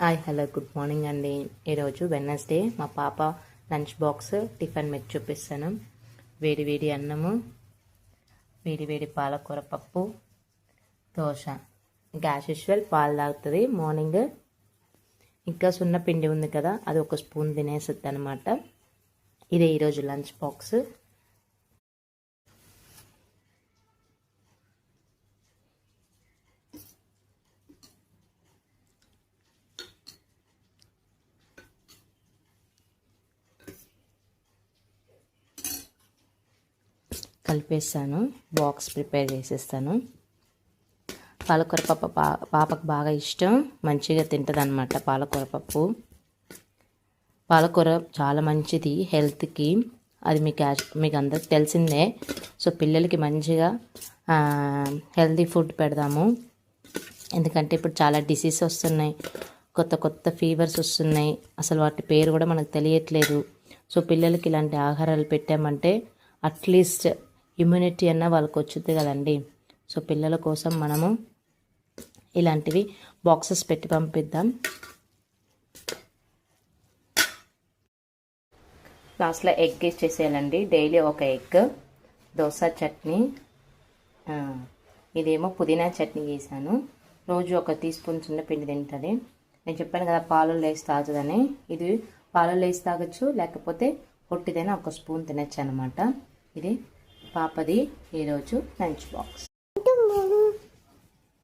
Hi hello good morning అండి. ఈరోజు Wednesday. మా పాప లంచ్ బాక్స్ టిఫిన్ మెచ్చు చూపిస్తాను. వేడి వేడి అన్నము, వేడి వేడి పాలకూర పప్పు, దోశ. ఇంకా యాజ్ యూజువల్ పాలు తాగుతుంది మార్నింగ్. ఇంకా సున్న పిండి ఉంది కదా, అది ఒక స్పూన్ తినేస్తుంది అనమాట. ఇదే ఈరోజు లంచ్ బాక్స్. కలిపేస్తాను, బాక్స్ ప్రిపేర్ చేసేస్తాను. పాలకూర పప్పు పాపకు బాగా ఇష్టం, మంచిగా తింటుంది అనమాట పాలకూర పప్పు. పాలకూర చాలా మంచిది హెల్త్కి, అది మీకు అందరికి తెలిసిందే. సో పిల్లలకి మంచిగా హెల్తీ ఫుడ్ పెడదాము. ఎందుకంటే ఇప్పుడు చాలా డిసీజ్ వస్తున్నాయి, కొత్త కొత్త ఫీవర్స్ వస్తున్నాయి, అసలు వాటి పేరు కూడా మనకు తెలియట్లేదు. సో పిల్లలకి ఇలాంటి ఆహారాలు పెట్టామంటే అట్లీస్ట్ ఇమ్యూనిటీ అన్న వాళ్ళకి వచ్చుద్ది కదండి. సో పిల్లల కోసం మనము ఇలాంటివి బాక్సెస్ పెట్టి పంపిద్దాం. లాస్ట్లో ఎగ్ ఇచ్చేసేయాలండి, డైలీ ఒక ఎగ్. దోశ చట్నీ, ఇదేమో పుదీనా చట్నీ చేశాను. రోజు ఒక టీ స్పూన్ పిండి తింటుంది. నేను చెప్పాను కదా పాలలో వేసి తాగుతుందని, ఇది పాలలో వేసి తాగొచ్చు, లేకపోతే పొట్టిదైనా ఒక స్పూన్ తినచ్చు అనమాట. ఇది పాపది ఈరోజు లంచ్ బాక్స్.